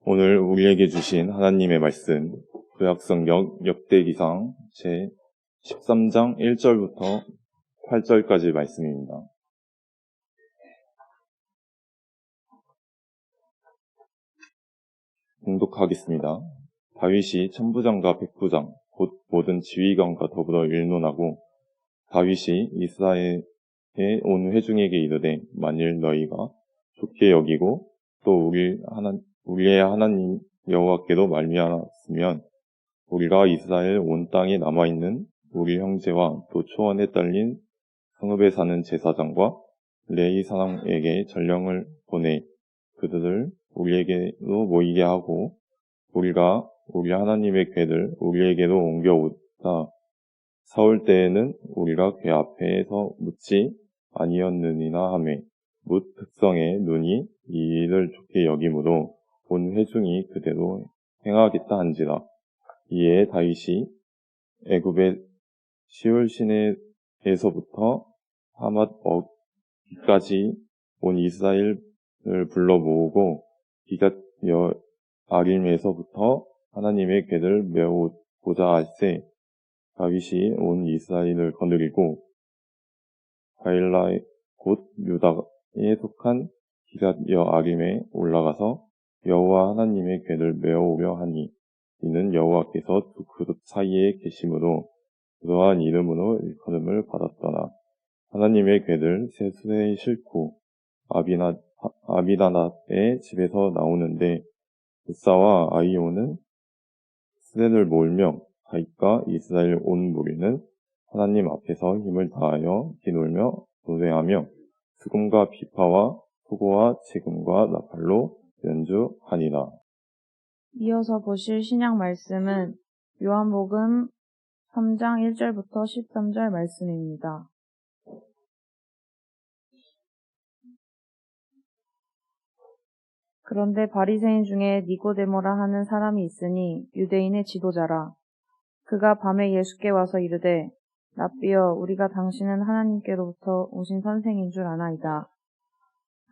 오늘 우리에게 주신 하나님의 말씀, 구약성경 역대기상 제 13장 1절부터 8절까지 말씀입니다. 봉독하겠습니다. 다윗이 천부장과 백부장, 곧 모든 지휘관과 더불어 일논하고 다윗이 이스라엘의 온 회중에게 이르되 만일 너희가 좋게 여기고 또 우리의 하나님 여호와께도 말미암았으면 우리가 이스라엘 온 땅에 남아있는 우리 형제와 또 초원에 딸린 성읍에 사는 제사장과 레위 사람에게 전령을 보내 그들을 우리에게로 모이게 하고 우리가 우리 하나님의 궤를 우리에게로 옮겨오다 사올 때에는 우리가 궤 앞에서 묻지 아니었느니나 하매 뭇 백성의 눈이 이 일을 좋게 여김으로 온 회중이 그대로 행하겠다 한지라. 이에 다윗이 애굽의 시올 시내에서부터 하맛 어기까지 온 이스라엘을 불러 모으고 기럇 여아림에서부터 하나님의 궤를 메우고자 할세 다윗이 온 이스라엘을 거느리고 바일라의 곧 유다에 속한 기럇 여아림에 올라가서 여호와 하나님의 궤를 메어오려 하니 이는 여호와께서 두 그룹 사이에 계심으로 그러한 이름으로 일컬음을 받았더라. 하나님의 궤를 세수에 싣고 아비다납의 집에서 나오는데 우사와 아히오는 스레를 몰며 다윗과 이스라엘 온 무리는 하나님 앞에서 힘을 다하여 기놀며 노래하며 수금과 비파와 소고와 지금과 나팔로 연주하니라. 이어서 보실 신약 말씀은 요한복음 3장 1절부터 13절 말씀입니다. 그런데 바리새인 중에 니고데모라 하는 사람이 있으니 유대인의 지도자라. 그가 밤에 예수께 와서 이르되 라삐여 우리가 당신은 하나님께로부터 오신 선생인 줄 아나이다.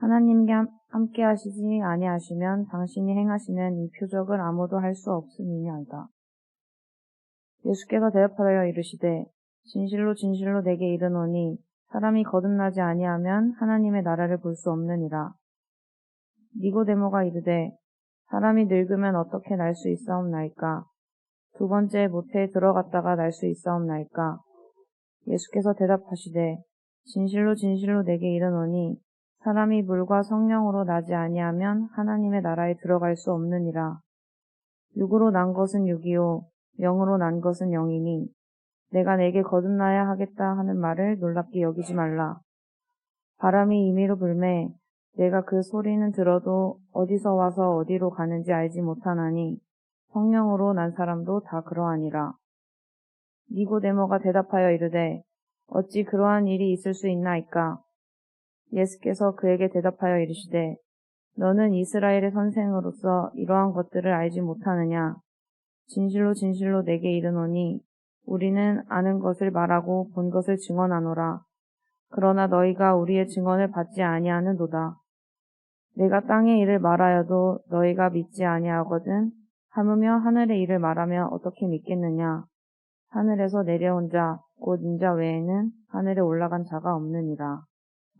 하나님과 함께 하시지 아니하시면 당신이 행하시는 이 표적을 아무도 할 수 없음이니이다. 예수께서 대답하여 이르시되 진실로 진실로 내게 이르노니 사람이 거듭나지 아니하면 하나님의 나라를 볼 수 없느니라. 니고데모가 이르되 사람이 늙으면 어떻게 날 수 있사옵나이까? 두 번째 모태에 들어갔다가 날 수 있사옵나이까? 예수께서 대답하시되 진실로 진실로 내게 이르노니 사람이 물과 성령으로 나지 아니하면 하나님의 나라에 들어갈 수 없느니라. 육으로 난 것은 육이요 영으로 난 것은 영이니 내가 내게 거듭나야 하겠다 하는 말을 놀랍게 여기지 말라. 바람이 임의로 불매 내가 그 소리는 들어도 어디서 와서 어디로 가는지 알지 못하나니 성령으로 난 사람도 다 그러하니라. 니고데모가 대답하여 이르되 어찌 그러한 일이 있을 수 있나이까? 예수께서 그에게 대답하여 이르시되 너는 이스라엘의 선생으로서 이러한 것들을 알지 못하느냐? 진실로 진실로 내게 이르노니 우리는 아는 것을 말하고 본 것을 증언하노라. 그러나 너희가 우리의 증언을 받지 아니하는도다. 내가 땅의 일을 말하여도 너희가 믿지 아니하거든 하무며 하늘의 일을 말하며 어떻게 믿겠느냐? 하늘에서 내려온 자, 곧 인자 외에는 하늘에 올라간 자가 없느니라.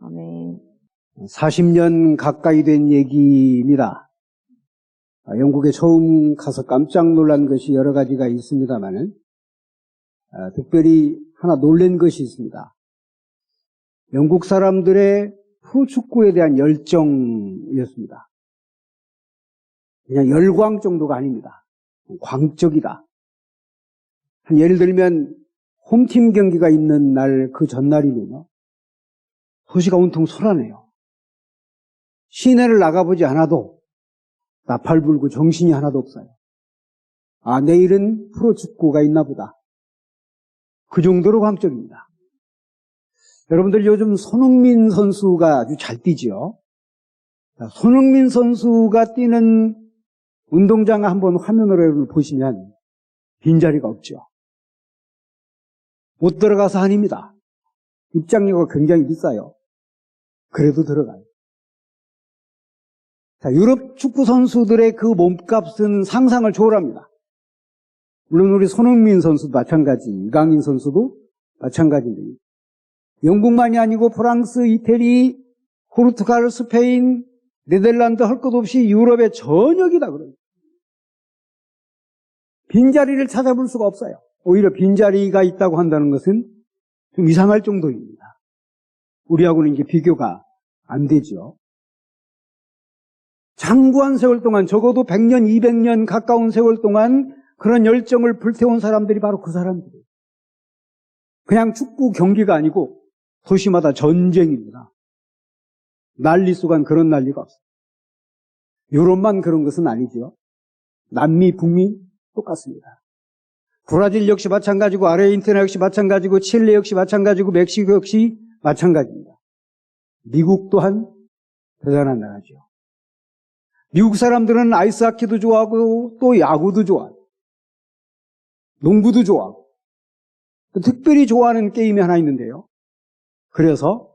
아멘. 40년 가까이 된 얘기입니다. 영국에 처음 가서 깜짝 놀란 것이 여러 가지가 있습니다만은 특별히 하나 놀란 것이 있습니다. 영국 사람들의 프로축구에 대한 열정이었습니다. 그냥 열광 정도가 아닙니다. 광적이다. 예를 들면 홈팀 경기가 있는 날 그 전날이면요. 도시가 온통 소란해요. 시내를 나가보지 않아도 나팔 불고 정신이 하나도 없어요. 아, 내일은 프로축구가 있나 보다. 그 정도로 광적입니다. 여러분들 요즘 손흥민 선수가 아주 잘 뛰지요. 손흥민 선수가 뛰는 운동장 한번 화면으로 보시면 빈자리가 없죠. 못 들어가서 아닙니다. 입장료가 굉장히 비싸요. 그래도 들어가요. 자, 유럽 축구 선수들의 그 몸값은 상상을 초월합니다. 물론 우리 손흥민 선수도 마찬가지, 이강인 선수도 마찬가지인데, 영국만이 아니고 프랑스, 이태리, 포르투갈, 스페인, 네덜란드 할 것 없이 유럽의 전역이다 그래요. 빈자리를 찾아볼 수가 없어요. 오히려 빈자리가 있다고 한다는 것은 좀 이상할 정도입니다. 우리하고는 이게 비교가 안 되죠. 장구한 세월 동안, 적어도 100년, 200년 가까운 세월 동안 그런 열정을 불태운 사람들이 바로 그 사람들이에요. 그냥 축구 경기가 아니고 도시마다 전쟁입니다. 난리수간 그런 난리가 없어요. 유럽만 그런 것은 아니죠. 남미, 북미 똑같습니다. 브라질 역시 마찬가지고, 아르헨티나 역시 마찬가지고, 칠레 역시 마찬가지고, 멕시코 역시 마찬가지입니다. 미국 또한 대단한 나라죠. 미국 사람들은 아이스하키도 좋아하고 또 야구도 좋아해요. 농구도 좋아하고. 특별히 좋아하는 게임이 하나 있는데요. 그래서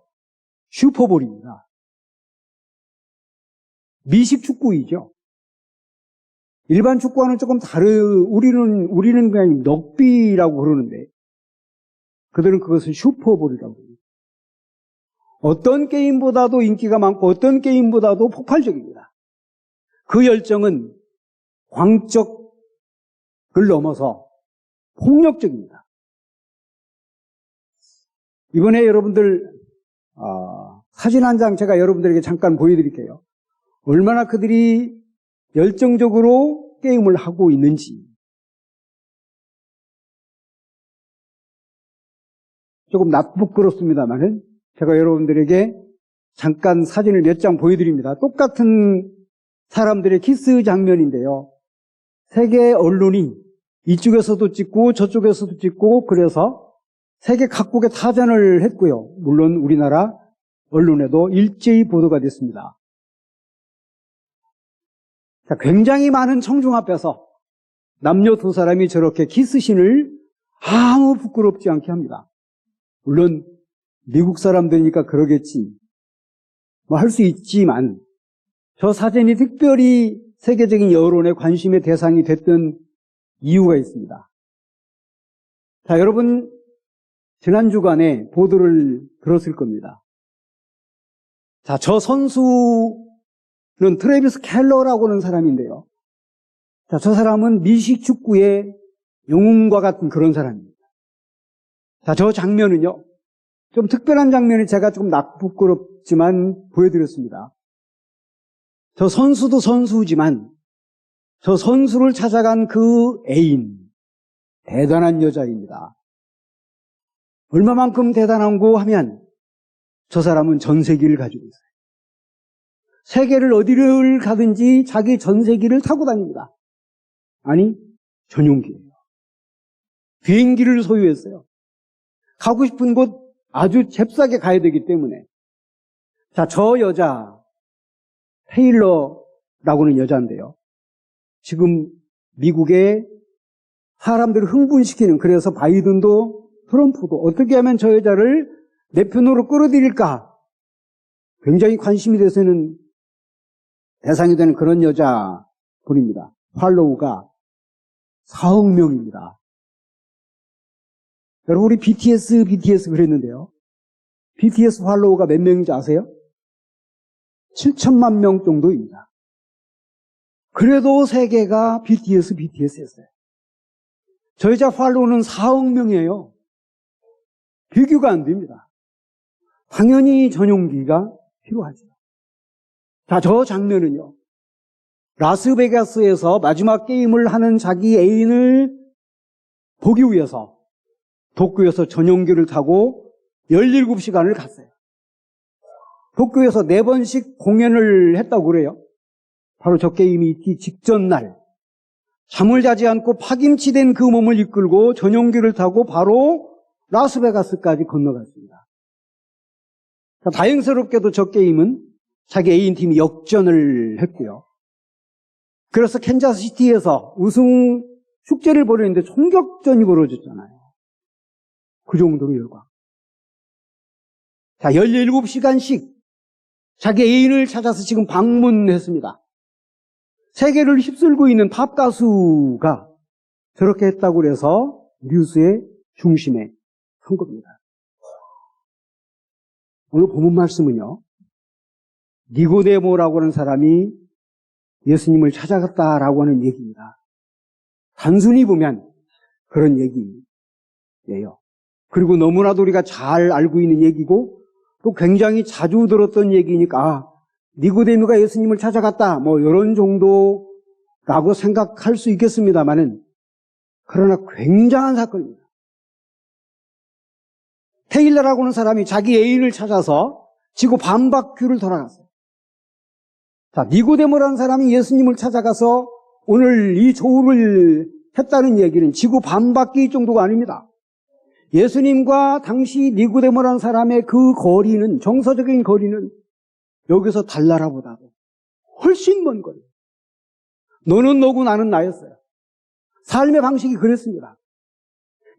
슈퍼볼입니다. 미식 축구이죠. 일반 축구와는 조금 우리는 그냥 럭비라고 그러는데, 그들은 그것을 슈퍼볼이라고 해요. 어떤 게임보다도 인기가 많고 어떤 게임보다도 폭발적입니다. 그 열정은 광적을 넘어서 폭력적입니다. 이번에 여러분들 사진 한 장 제가 여러분들에게 잠깐 보여드릴게요. 얼마나 그들이 열정적으로 게임을 하고 있는지. 조금 부끄럽습니다만은 제가 여러분들에게 잠깐 사진을 몇 장 보여드립니다. 똑같은 사람들의 키스 장면인데요. 세계 언론이 이쪽에서도 찍고 저쪽에서도 찍고, 그래서 세계 각국에 타전을 했고요. 물론 우리나라 언론에도 일제히 보도가 됐습니다. 자, 굉장히 많은 청중 앞에서 남녀 두 사람이 저렇게 키스신을 아무 부끄럽지 않게 합니다. 물론 미국 사람들이니까 그러겠지, 뭐 할 수 있지만, 저 사진이 특별히 세계적인 여론의 관심의 대상이 됐던 이유가 있습니다. 자, 여러분 지난 주간에 보도를 들었을 겁니다. 자, 저 선수는 트래비스 켈러라고 하는 사람인데요. 자, 저 사람은 미식 축구의 영웅과 같은 그런 사람입니다. 자, 저 장면은요, 좀 특별한 장면이 제가 조금 부끄럽지만 보여드렸습니다. 저 선수도 선수지만 저 선수를 찾아간 그 애인, 대단한 여자입니다. 얼마만큼 대단한고 하면 저 사람은 전세기를 가지고 있어요. 세계를 어디를 가든지 자기 전세기를 타고 다닙니다. 아니, 전용기예요. 비행기를 소유했어요. 가고 싶은 곳 아주 잽싸게 가야 되기 때문에. 자, 저 여자 테일러라고는 여자인데요. 지금 미국의 사람들을 흥분시키는, 그래서 바이든도 트럼프도 어떻게 하면 저 여자를 내 편으로 끌어들일까 굉장히 관심이 돼서는 대상이 되는 그런 여자분입니다. 팔로우가 4억 명입니다. 여러분, 우리 BTS 그랬는데요. BTS 팔로우가 몇 명인지 아세요? 7천만 명 정도입니다. 그래도 세계가 BTS 했어요. 저 여자 팔로우는 4억 명이에요. 비교가 안 됩니다. 당연히 전용기가 필요하죠. 자, 저 장면은요, 라스베가스에서 마지막 게임을 하는 자기 애인을 보기 위해서 도쿄에서 전용기를 타고 17시간을 갔어요. 도쿄에서 4번씩 공연을 했다고 그래요. 바로 저 게임이 있기 직전 날, 잠을 자지 않고 파김치된 그 몸을 이끌고 전용기를 타고 바로 라스베가스까지 건너갔습니다. 자, 다행스럽게도 저 게임은 자기 애인팀이 역전을 했고요. 그래서 캔자스시티에서 우승 축제를 벌였는데 총격전이 벌어졌잖아요. 그 정도로 열광. 자, 17시간씩 자기 애인을 찾아서 지금 방문했습니다. 세계를 휩쓸고 있는 팝 가수가 저렇게 했다고 그래서 뉴스의 중심에 선 겁니다. 오늘 본문 말씀은요, 니고데모라고 하는 사람이 예수님을 찾아갔다라고 하는 얘기입니다. 단순히 보면 그런 얘기예요. 그리고 너무나도 우리가 잘 알고 있는 얘기고 또 굉장히 자주 들었던 얘기니까 니고데모가 예수님을 찾아갔다 뭐 이런 정도라고 생각할 수 있겠습니다만은 그러나 굉장한 사건입니다. 테일러라고 하는 사람이 자기 애인을 찾아서 지구 반바퀴를 돌아갔어요. 자, 니고데모라는 사람이 예수님을 찾아가서 오늘 이 조우를 했다는 얘기는 지구 반바퀴 정도가 아닙니다. 예수님과 당시 니고데모라는 사람의 그 거리는, 정서적인 거리는 여기서 달나라보다도 훨씬 먼 거리예요. 너는 너고 나는 나였어요. 삶의 방식이 그랬습니다.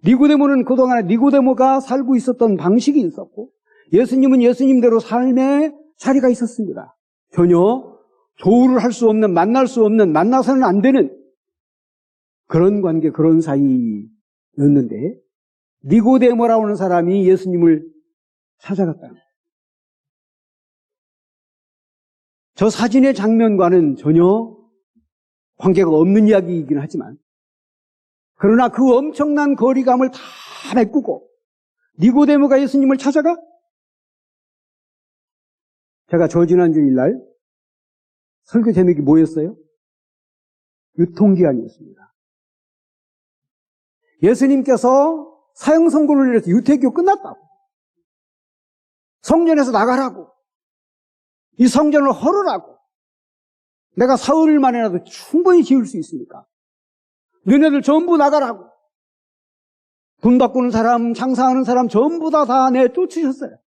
니고데모는 그동안에 니고데모가 살고 있었던 방식이 있었고 예수님은 예수님대로 삶의 자리가 있었습니다. 전혀 조우를 할 수 없는, 만날 수 없는, 만나서는 안 되는 그런 관계, 그런 사이였는데 니고데모라고 하는 사람이 예수님을 찾아갔다. 저 사진의 장면과는 전혀 관계가 없는 이야기이긴 하지만 그러나 그 엄청난 거리감을 다 메꾸고 니고데모가 예수님을 찾아가? 제가 저지난 주일날 설교 제목이 뭐였어요? 유통기한이었습니다. 예수님께서 사형 선고를 내려서 유태교 끝났다고. 성전에서 나가라고. 이 성전을 헐으라고. 내가 사흘 만에라도 충분히 지을 수 있으니까. 너네들 전부 나가라고. 돈 바꾸는 사람, 장사하는 사람 전부 다 내쫓으셨어요.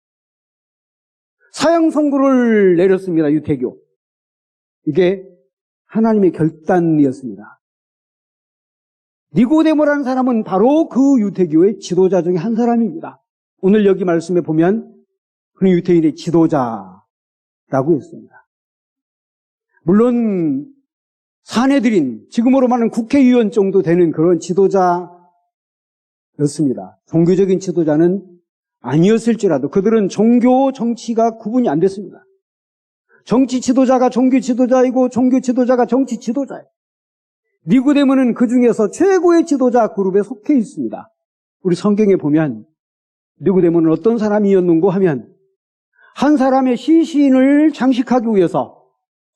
사형 선고를 내렸습니다. 유태교. 이게 하나님의 결단이었습니다. 니고데모라는 사람은 바로 그 유태교의 지도자 중에 한 사람입니다. 오늘 여기 말씀에 보면 그는 유태인의 지도자라고 했습니다. 물론 사내들인 지금으로 말하는 국회의원 정도 되는 그런 지도자였습니다. 종교적인 지도자는 아니었을지라도 그들은 종교, 정치가 구분이 안 됐습니다. 정치 지도자가 종교 지도자이고 종교 지도자가 정치 지도자예요. 니고데모는 그 중에서 최고의 지도자 그룹에 속해 있습니다. 우리 성경에 보면 니고데모는 어떤 사람이었는고 하면 한 사람의 시신을 장식하기 위해서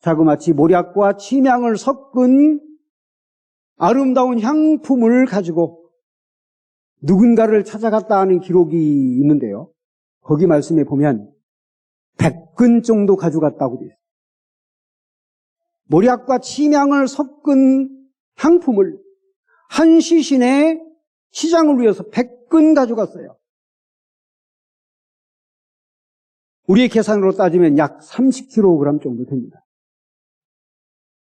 자그마치 모략과 침향을 섞은 아름다운 향품을 가지고 누군가를 찾아갔다 하는 기록이 있는데요. 거기 말씀에 보면 100근 정도 가져갔다고 되어 있어요. 모략과 침향을 섞은 향품을 한 시신의 시장을 위해서 100근 가져갔어요. 우리의 계산으로 따지면 약 30kg 정도 됩니다.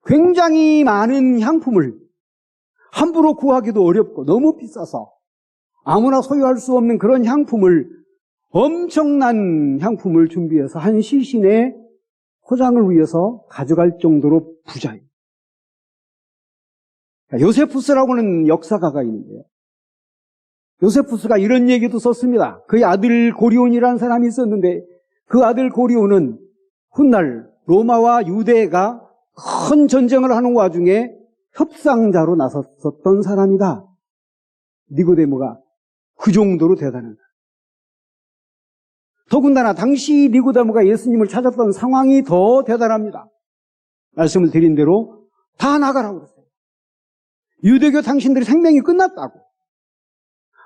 굉장히 많은 향품을 함부로 구하기도 어렵고 너무 비싸서 아무나 소유할 수 없는 그런 향품을 엄청난 향품을 준비해서 한 시신의 포장을 위해서 가져갈 정도로 부자예요. 요세푸스라고는 역사가가 있는데요. 요세푸스가 이런 얘기도 썼습니다. 그의 아들 고리온이라는 사람이 있었는데 그 아들 고리온은 훗날 로마와 유대가 큰 전쟁을 하는 와중에 협상자로 나섰었던 사람이다. 니고데모가 그 정도로 대단하다. 더군다나 당시 니고데모가 예수님을 찾았던 상황이 더 대단합니다. 말씀을 드린 대로 다 나가라고 그랬어요. 유대교 당신들이 생명이 끝났다고.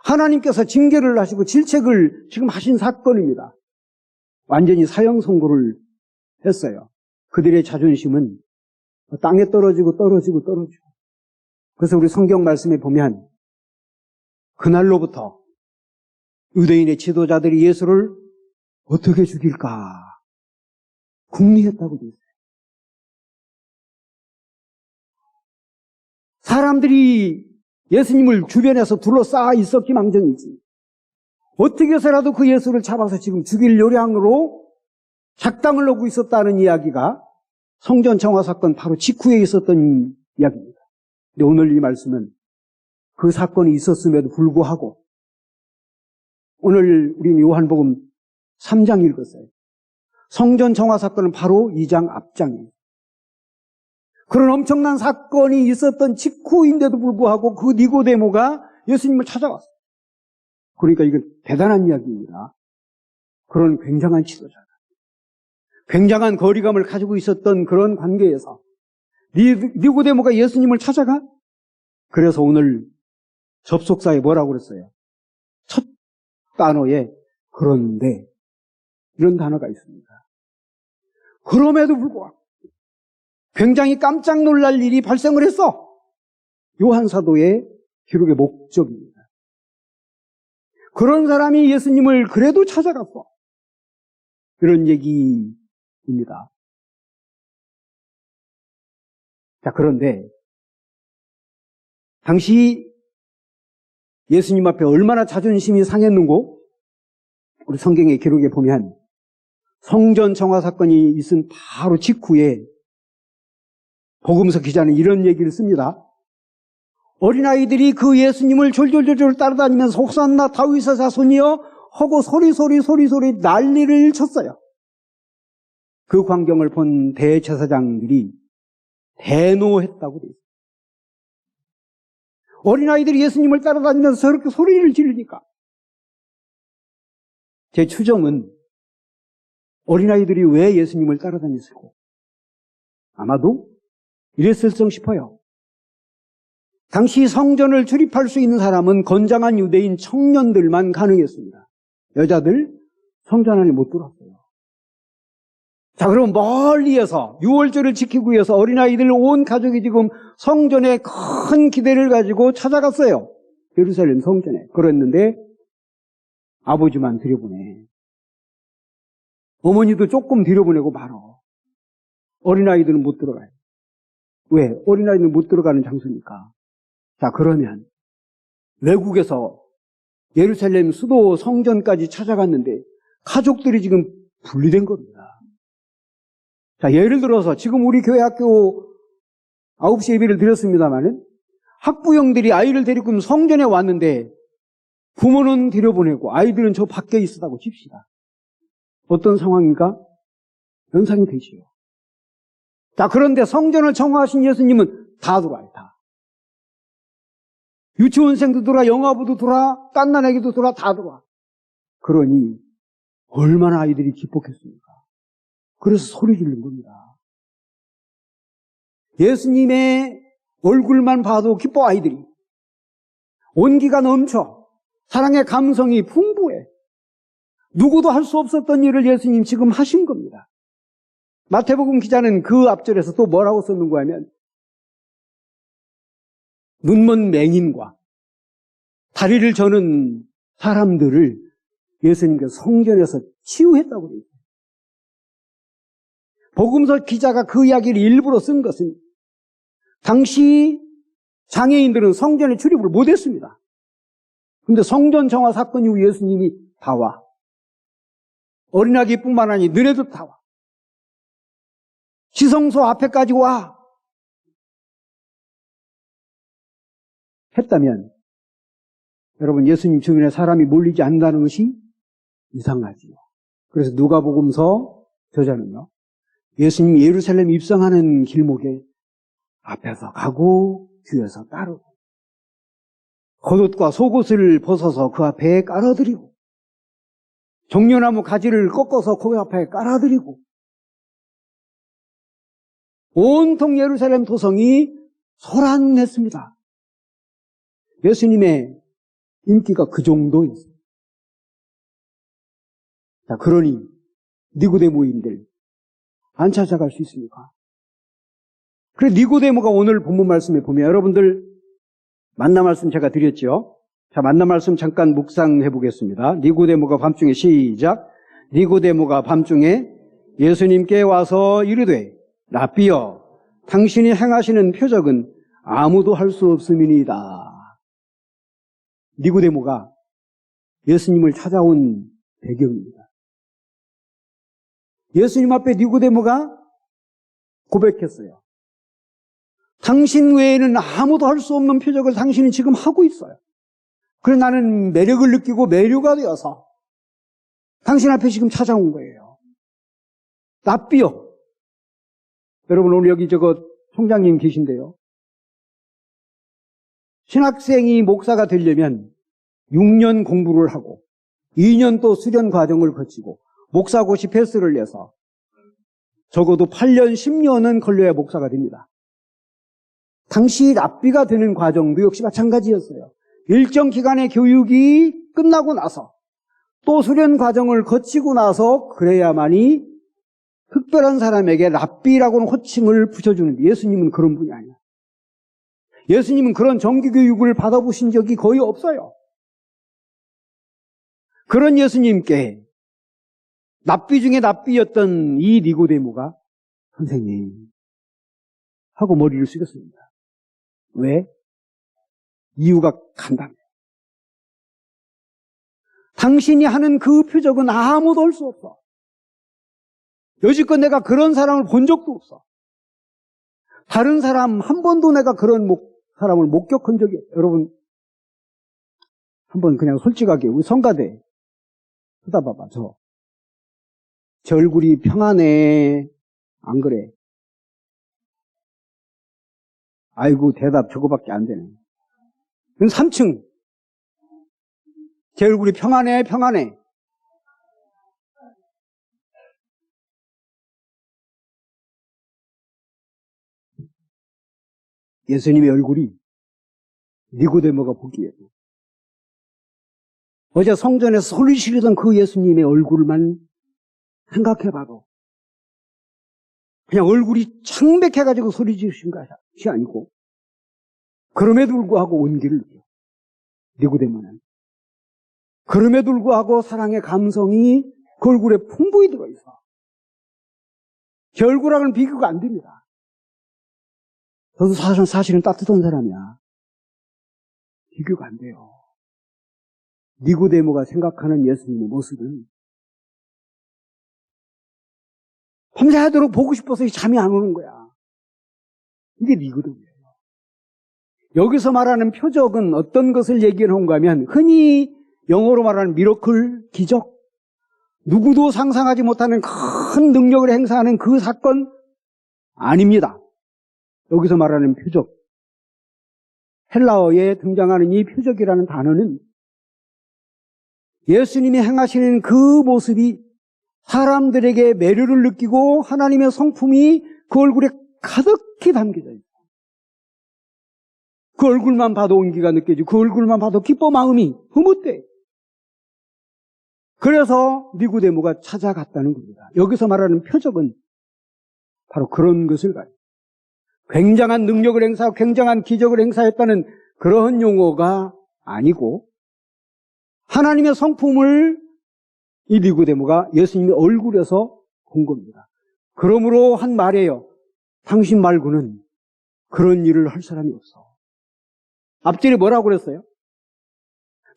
하나님께서 징계를 하시고 질책을 지금 하신 사건입니다. 완전히 사형 선고를 했어요. 그들의 자존심은 땅에 떨어지고. 그래서 우리 성경 말씀에 보면 그날로부터 유대인의 지도자들이 예수를 어떻게 죽일까 궁리했다고 되어 있어요. 사람들이 예수님을 주변에서 둘러싸아 있었기 망정이지. 어떻게 해서라도 그 예수를 잡아서 지금 죽일 요량으로 작당을 놓고 있었다는 이야기가 성전 청화 사건 바로 직후에 있었던 이야기입니다. 근데 오늘 이 말씀은 그 사건이 있었음에도 불구하고 오늘 우리는 요한복음 3장 읽었어요. 성전 청화 사건은 바로 2장 앞장이에요. 그런 엄청난 사건이 있었던 직후인데도 불구하고 그 니고데모가 예수님을 찾아왔어요. 그러니까 이건 대단한 이야기입니다. 그런 굉장한 지도자, 굉장한 거리감을 가지고 있었던 그런 관계에서 니고데모가 예수님을 찾아가? 그래서 오늘 접속사에 뭐라고 그랬어요? 첫 단어에 그런데 이런 단어가 있습니다. 그럼에도 불구하고 굉장히 깜짝 놀랄 일이 발생을 했어. 요한 사도의 기록의 목적입니다. 그런 사람이 예수님을 그래도 찾아갔어. 이런 얘기입니다. 자, 그런데 당시 예수님 앞에 얼마나 자존심이 상했는고? 우리 성경의 기록에 보면 성전 청화 사건이 있은 바로 직후에 복음서 기자는 이런 얘기를 씁니다. 어린아이들이 그 예수님을 졸졸졸졸 따라다니면서 호산나 다윗의 자손이여 하고 소리 난리를 쳤어요. 그 광경을 본 대제사장들이 대노했다고 돼 있어요. 어린아이들이 예수님을 따라다니면서 저렇게 소리를 지르니까 제 추정은 어린아이들이 왜 예수님을 따라다녔을까? 아마도 이랬을성 싶어요. 당시 성전을 출입할 수 있는 사람은 건장한 유대인 청년들만 가능했습니다. 여자들 성전 안에 못 들어왔어요. 자, 그럼 멀리에서 유월절을 지키기 위해서 어린아이들 온 가족이 지금 성전에 큰 기대를 가지고 찾아갔어요. 예루살렘 성전에. 그랬는데 아버지만 들여보내. 어머니도 조금 들여보내고 말어. 어린아이들은 못 들어가요. 왜? 어린아이들은 못 들어가는 장소니까. 자, 그러면 외국에서 예루살렘 수도 성전까지 찾아갔는데 가족들이 지금 분리된 겁니다. 자, 예를 들어서 지금 우리 교회 학교 9시 예배를 드렸습니다마는 학부형들이 아이를 데리고 성전에 왔는데 부모는 들여보내고 아이들은 저 밖에 있었다고 칩시다. 어떤 상황인가? 연상이 되지요. 자, 그런데 성전을 청화하신 예수님은 다 들어와요, 다. 유치원생도 들어와, 영아부도 들어와, 갓난 아기도 들어와, 다 들어와. 그러니 얼마나 아이들이 기뻤겠습니까? 그래서 소리 지르는 겁니다. 예수님의 얼굴만 봐도 기뻐, 아이들이. 온기가 넘쳐. 사랑의 감성이 풍부해. 누구도 할 수 없었던 일을 예수님 지금 하신 겁니다. 마태복음 기자는 그 앞절에서 또 뭐라고 썼는가 하면 눈먼 맹인과 다리를 저는 사람들을 예수님께서 성전에서 치유했다고 그래요. 복음서 기자가 그 이야기를 일부러 쓴 것은 당시 장애인들은 성전에 출입을 못했습니다. 그런데 성전 청화 사건 이후 예수님이 다 와. 어린아기뿐만 아니라 너네도 다 와. 지성소 앞에까지 와. 했다면 여러분, 예수님 주변에 사람이 몰리지 않는다는 것이 이상하지요. 그래서 누가복음서 저자는요, 예수님이 예루살렘 입성하는 길목에 앞에서 가고 뒤에서 따르고 겉옷과 속옷을 벗어서 그 앞에 깔아드리고 종려나무 가지를 꺾어서 그 앞에 깔아드리고 온통 예루살렘 도성이 소란냈습니다. 예수님의 인기가 그 정도였어요. 자, 그러니 니고데모인들 안 찾아갈 수 있습니까? 그래, 니고데모가 오늘 본문 말씀에 보면 여러분들 만나 말씀 제가 드렸죠. 자, 만나 말씀 잠깐 묵상해 보겠습니다. 니고데모가 밤중에 시작. 니고데모가 밤중에 예수님께 와서 이르되 라삐여, 당신이 행하시는 표적은 아무도 할 수 없음이니이다. 니고데모가 예수님을 찾아온 배경입니다. 예수님 앞에 니고데모가 고백했어요. 당신 외에는 아무도 할 수 없는 표적을 당신은 지금 하고 있어요. 그래서 나는 매력을 느끼고 매료가 되어서 당신 앞에 지금 찾아온 거예요. 랍비요. 여러분 오늘 여기 총장님 계신데요. 신학생이 목사가 되려면 6년 공부를 하고 2년 또 수련 과정을 거치고 목사고시 패스를 내서 적어도 8년, 10년은 걸려야 목사가 됩니다. 당시 랍비가 되는 과정도 역시 마찬가지였어요. 일정 기간의 교육이 끝나고 나서 또 수련 과정을 거치고 나서 그래야만이 특별한 사람에게 랍비라고는 호칭을 붙여주는데 예수님은 그런 분이 아니야. 예수님은 그런 정규교육을 받아보신 적이 거의 없어요. 그런 예수님께 랍비 중에 랍비였던 이 니고데모가 선생님 하고 머리를 숙였습니다. 왜? 이유가 간단해요. 당신이 하는 그 표적은 아무도 할 수 없어. 여지껏 내가 그런 사람을 본 적도 없어. 다른 사람 한 번도 내가 그런 사람을 목격한 적이 없어요. 여러분 한번 그냥 솔직하게 우리 성가대 쳐다봐봐. 제 얼굴이 평안해 안 그래? 아이고 대답 저거밖에 안 되네. 3층 제 얼굴이 평안해 평안해. 예수님의 얼굴이 니고데모가 보기에도 어제 성전에서 소리 지르던 그 예수님의 얼굴만 생각해봐도 그냥 얼굴이 창백해가지고 소리 지르신 것이 아니고 그럼에도 불구하고 온기를 느껴. 니고데모는 그럼에도 불구하고 사랑의 감성이 그 얼굴에 풍부히 들어있어. 제 얼굴하고는 비교가 안 됩니다. 저도 사실은 따뜻한 사람이야. 비교가 안 돼요. 니고데모가 생각하는 예수님의 모습은 밤새도록 보고 싶어서 잠이 안 오는 거야. 이게 니고데모예요. 여기서 말하는 표적은 어떤 것을 얘기하는가 하면 흔히 영어로 말하는 미러클, 기적, 누구도 상상하지 못하는 큰 능력을 행사하는 그 사건 아닙니다. 여기서 말하는 표적, 헬라어에 등장하는 이 표적이라는 단어는 예수님이 행하시는 그 모습이 사람들에게 매료를 느끼고 하나님의 성품이 그 얼굴에 가득히 담겨져 있어요. 그 얼굴만 봐도 온기가 느껴지고 그 얼굴만 봐도 기뻐 마음이 흐뭇대. 그래서 니고데모가 찾아갔다는 겁니다. 여기서 말하는 표적은 바로 그런 것을 가요. 굉장한 능력을 행사하고 굉장한 기적을 행사했다는 그런 용어가 아니고 하나님의 성품을 이 니고데모가 예수님의 얼굴에서 본 겁니다. 그러므로 한 말이에요. 당신 말고는 그런 일을 할 사람이 없어. 앞절에 뭐라고 그랬어요?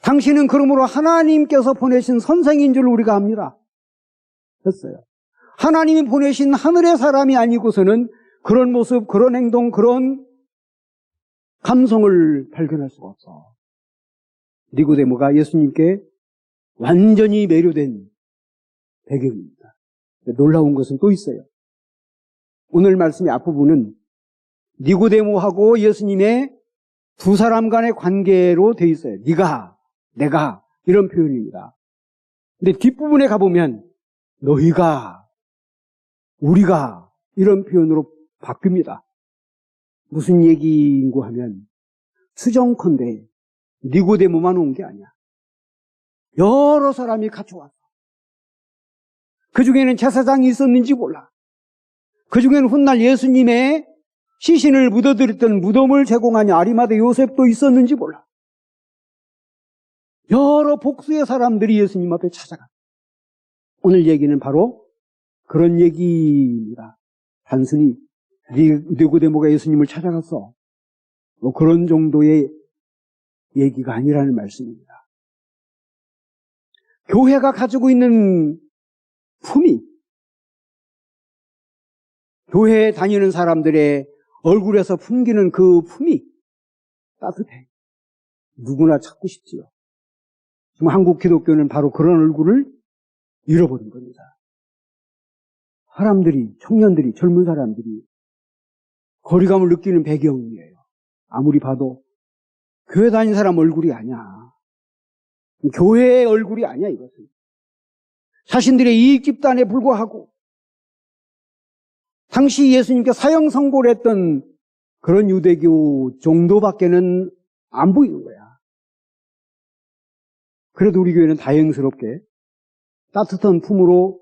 당신은 그러므로 하나님께서 보내신 선생인 줄 우리가 압니다. 했어요. 하나님이 보내신 하늘의 사람이 아니고서는 그런 모습, 그런 행동, 그런 감성을 발견할 수가 없어. 니고데모가 예수님께 완전히 매료된 배경입니다. 놀라운 것은 또 있어요. 오늘 말씀의 앞부분은 니고데모하고 예수님의 두 사람 간의 관계로 돼 있어요. 네가, 내가 이런 표현입니다. 근데 뒷부분에 가보면 너희가, 우리가 이런 표현으로 바뀝니다. 무슨 얘기인고 하면 수정컨대 니고데모만 온 게 아니야. 여러 사람이 같이 왔어. 그 중에는 제사장이 있었는지 몰라. 그 중에는 훗날 예수님의 시신을 묻어드렸던 무덤을 제공한 아리마대 요셉도 있었는지 몰라. 여러 복수의 사람들이 예수님 앞에 찾아가. 오늘 얘기는 바로 그런 얘기입니다. 단순히 니고데모가 예수님을 찾아갔어. 뭐 그런 정도의 얘기가 아니라는 말씀입니다. 교회가 가지고 있는 품위, 교회에 다니는 사람들의 얼굴에서 풍기는 그 품이 따뜻해. 누구나 찾고 싶지요. 지금 한국 기독교는 바로 그런 얼굴을 잃어버린 겁니다. 사람들이, 청년들이, 젊은 사람들이 거리감을 느끼는 배경이에요. 아무리 봐도 교회 다니는 사람 얼굴이 아니야. 교회의 얼굴이 아니야, 이것은. 자신들의 이익 집단에 불과하고 당시 예수님께 사형 선고를 했던 그런 유대교 정도밖에는 안 보이는 거야. 그래도 우리 교회는 다행스럽게 따뜻한 품으로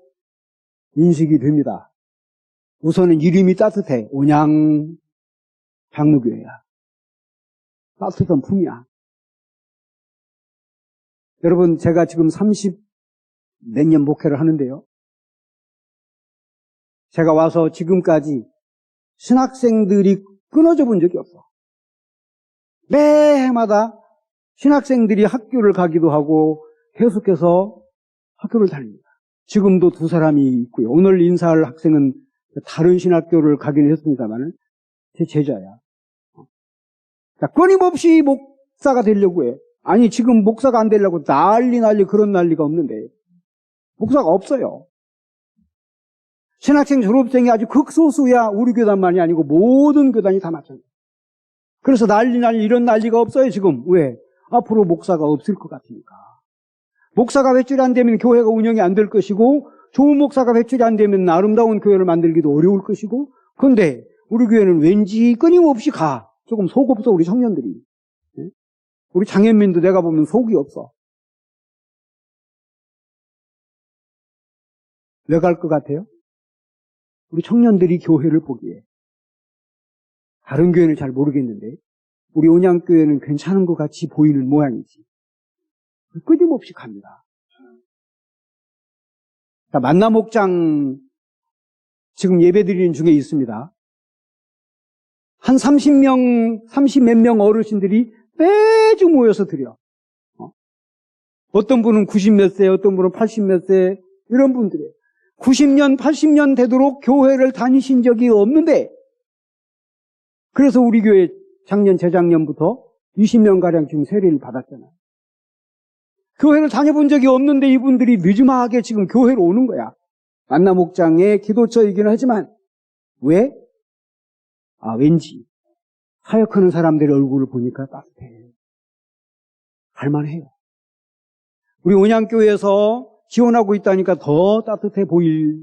인식이 됩니다. 우선은 이름이 따뜻해. 온양 장로교회야. 따뜻한 품이야. 여러분, 제가 지금 30 몇 년 목회를 하는데요. 제가 와서 지금까지 신학생들이 끊어져 본 적이 없어. 매해마다 신학생들이 학교를 가기도 하고 계속해서 학교를 다닙니다. 지금도 두 사람이 있고요. 오늘 인사할 학생은 다른 신학교를 가긴 했습니다만 제 제자야. 끊임없이 목사가 되려고 해. 아니, 지금 목사가 안 되려고 난리 그런 난리가 없는데 목사가 없어요. 신학생 졸업생이 아주 극소수야. 우리 교단만이 아니고 모든 교단이 다 마찬가지예요. 그래서 난리 이런 난리가 없어요 지금. 왜? 앞으로 목사가 없을 것 같으니까. 목사가 배출이 안 되면 교회가 운영이 안 될 것이고, 좋은 목사가 배출이 안 되면 아름다운 교회를 만들기도 어려울 것이고, 그런데 우리 교회는 왠지 끊임없이 가. 조금 속 없어, 우리 청년들이. 우리 장현민도 내가 보면 속이 없어. 왜 갈 것 같아요? 우리 청년들이 교회를 보기에. 다른 교회는 잘 모르겠는데 우리 온양교회는 괜찮은 것 같이 보이는 모양이지. 끊임없이 갑니다. 자, 만나목장 지금 예배드리는 중에 있습니다. 한 30몇 명 어르신들이 매주 모여서 드려. 어떤 분은 90몇 세, 어떤 분은 80몇 세, 이런 분들이에요. 90년, 80년 되도록 교회를 다니신 적이 없는데, 그래서 우리 교회 작년, 재작년부터 20명가량 지금 세례를 받았잖아요. 교회를 다녀본 적이 없는데 이분들이 늦음하게 지금 교회로 오는 거야. 만나목장의 기도처이기는 하지만, 왜? 왠지 사역하는 사람들의 얼굴을 보니까 따뜻해. 할만해요. 우리 온양교회에서 지원하고 있다니까 더 따뜻해 보일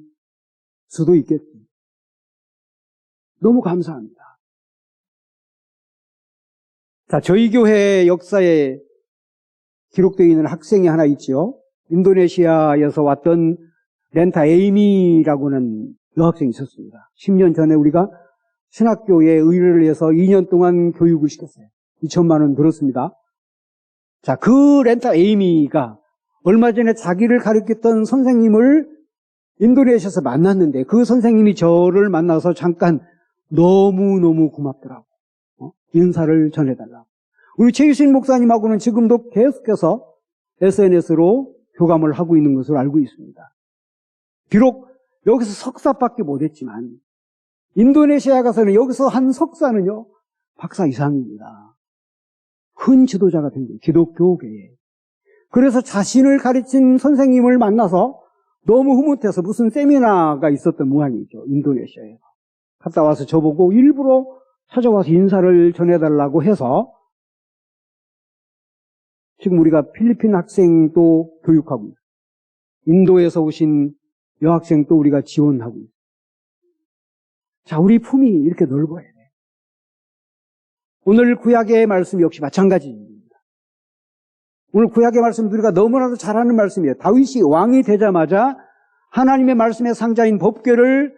수도 있겠지. 너무 감사합니다. 자, 저희 교회 역사에 기록되어 있는 학생이 하나 있죠. 인도네시아에서 왔던 렌타 에이미라고는 여학생이 있었습니다. 10년 전에 우리가 신학교에 의뢰를 해서 2년 동안 교육을 시켰어요. 2천만 원 들었습니다. 자, 그 렌타 에이미가 얼마 전에 자기를 가르쳤던 선생님을 인도네시아에서 만났는데 그 선생님이 저를 만나서 잠깐 너무너무 고맙더라고. 인사를 전해달라고. 우리 최유신 목사님하고는 지금도 계속해서 SNS로 교감을 하고 있는 것으로 알고 있습니다. 비록 여기서 석사밖에 못했지만 인도네시아 가서는 여기서 한 석사는요 박사 이상입니다. 큰 지도자가 된 거예요. 기독교계에. 그래서 자신을 가르친 선생님을 만나서 너무 흐뭇해서 무슨 세미나가 있었던 모양이죠. 인도네시아에. 갔다 와서 저보고 일부러 찾아와서 인사를 전해달라고 해서 지금 우리가 필리핀 학생도 교육하고 있어요. 인도에서 오신 여학생도 우리가 지원하고 있어요. 자, 우리 품이 이렇게 넓어야 돼. 오늘 구약의 말씀 역시 마찬가지입니다. 오늘 구약의 말씀 우리가 너무나도 잘 아는 말씀이에요. 다윗이 왕이 되자마자 하나님의 말씀의 상자인 법궤를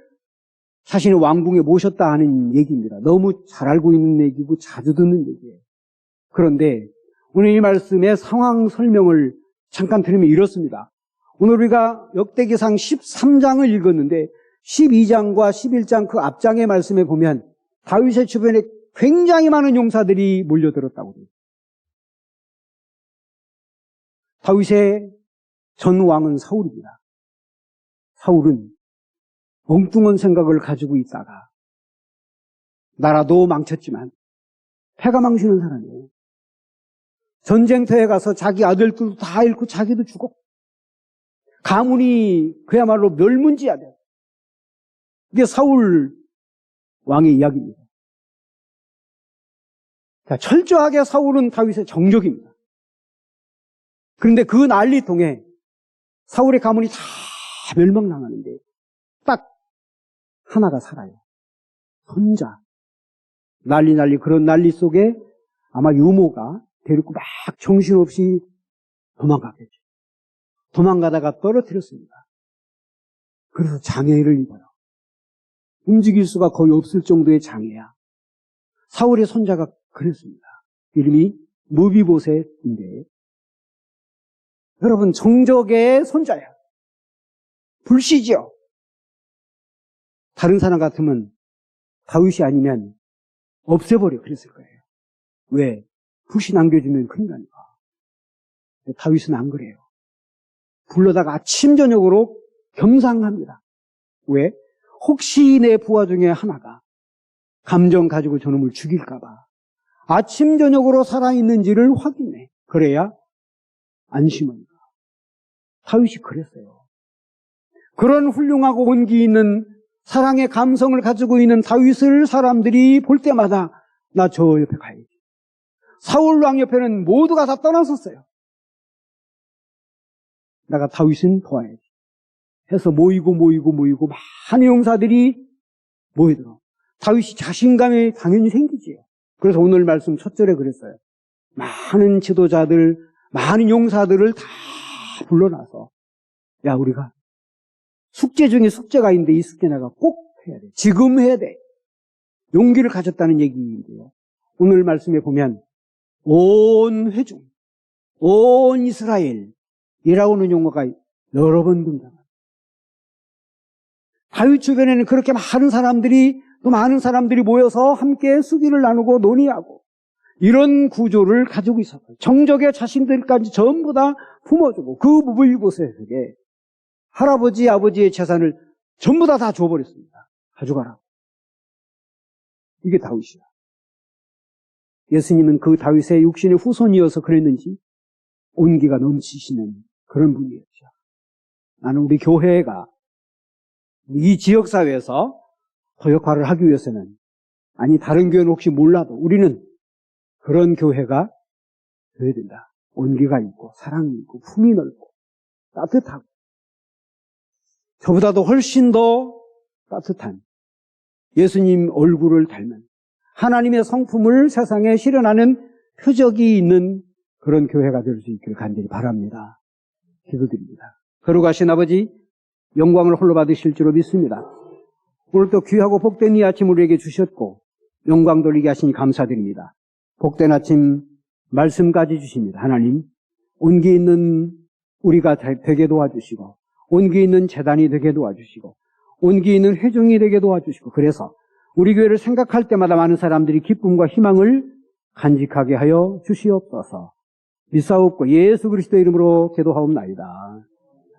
자신의 왕궁에 모셨다 하는 얘기입니다. 너무 잘 알고 있는 얘기고 자주 듣는 얘기예요. 그런데 오늘 이 말씀의 상황 설명을 잠깐 드리면 이렇습니다. 오늘 우리가 역대기상 13장을 읽었는데 12장과 11장 그 앞장의 말씀에 보면 다윗의 주변에 굉장히 많은 용사들이 몰려들었다고 해요. 다윗의 전 왕은 사울입니다. 사울은 엉뚱한 생각을 가지고 있다가 나라도 망쳤지만 패가 망치는 사람이에요. 전쟁터에 가서 자기 아들들도 다 잃고 자기도 죽었고 가문이 그야말로 멸문지하다. 이게 사울 왕의 이야기입니다. 자, 철저하게 사울은 다윗의 정적입니다. 그런데 그 난리통에 사울의 가문이 다 멸망당하는데 딱 하나가 살아요. 손자. 난리 그런 난리 속에 아마 유모가 데리고 막 정신없이 도망갔겠죠. 도망가다가 떨어뜨렸습니다. 그래서 장애를 입어요. 움직일 수가 거의 없을 정도의 장애야. 사울의 손자가 그랬습니다. 이름이 무비보셋인데 여러분 정적의 손자야. 불시죠. 다른 사람 같으면 다윗이 아니면 없애버려 그랬을 거예요. 왜? 불씨 남겨주면 큰일 나니까. 다윗은 안 그래요. 불러다가 아침 저녁으로 겸상합니다. 왜? 혹시 내 부하 중에 하나가 감정 가지고 저놈을 죽일까 봐 아침 저녁으로 살아있는지를 확인해. 그래야 안심합니다. 다윗이 그랬어요. 그런 훌륭하고 온기 있는 사랑의 감성을 가지고 있는 다윗을 사람들이 볼 때마다 나 저 옆에 가야지. 사울 왕 옆에는 모두가 다 떠났었어요. 내가 다윗은 도와야지. 해서 모이고 많은 용사들이 모이더라고. 다윗이 자신감이 당연히 생기지요. 그래서 오늘 말씀 첫 절에 그랬어요. 많은 지도자들, 많은 용사들을 다 불러놔서 야 우리가 숙제 중에 숙제가 있는데 이 숙제 내가 꼭 해야 돼. 지금 해야 돼. 용기를 가졌다는 얘기인데요. 오늘 말씀에 보면 온 회중, 온 이스라엘이라고는 용어가 여러 번 등장합니다. 다윗 주변에는 그렇게 많은 사람들이 또 많은 사람들이 모여서 함께 수기를 나누고 논의하고 이런 구조를 가지고 있었어요. 정적의 자신들까지 전부 다 품어주고 그 무비보셋에게 할아버지, 아버지의 재산을 전부 다 줘버렸습니다. 가져가라. 이게 다윗이야. 예수님은 그 다윗의 육신의 후손이어서 그랬는지 온기가 넘치시는 그런 분이었죠. 나는 우리 교회가 이 지역사회에서 그 역할을 하기 위해서는 아니 다른 교회는 혹시 몰라도 우리는 그런 교회가 되어야 된다. 온기가 있고 사랑이 있고 품이 넓고 따뜻하고 저보다도 훨씬 더 따뜻한 예수님 얼굴을 닮은 하나님의 성품을 세상에 실현하는 표적이 있는 그런 교회가 될 수 있기를 간절히 바랍니다. 기도드립니다. 거룩하신 아버지 영광을 홀로 받으실 줄로 믿습니다. 오늘 또 귀하고 복된 이 아침 우리에게 주셨고 영광 돌리게 하시니 감사드립니다. 복된 아침 말씀까지 주십니다. 하나님 온기 있는 우리가 되게 도와주시고 온기 있는 재단이 되게 도와주시고 온기 있는 회중이 되게 도와주시고 그래서 우리 교회를 생각할 때마다 많은 사람들이 기쁨과 희망을 간직하게 하여 주시옵소서. 믿사옵고 예수 그리스도의 이름으로 기도하옵나이다.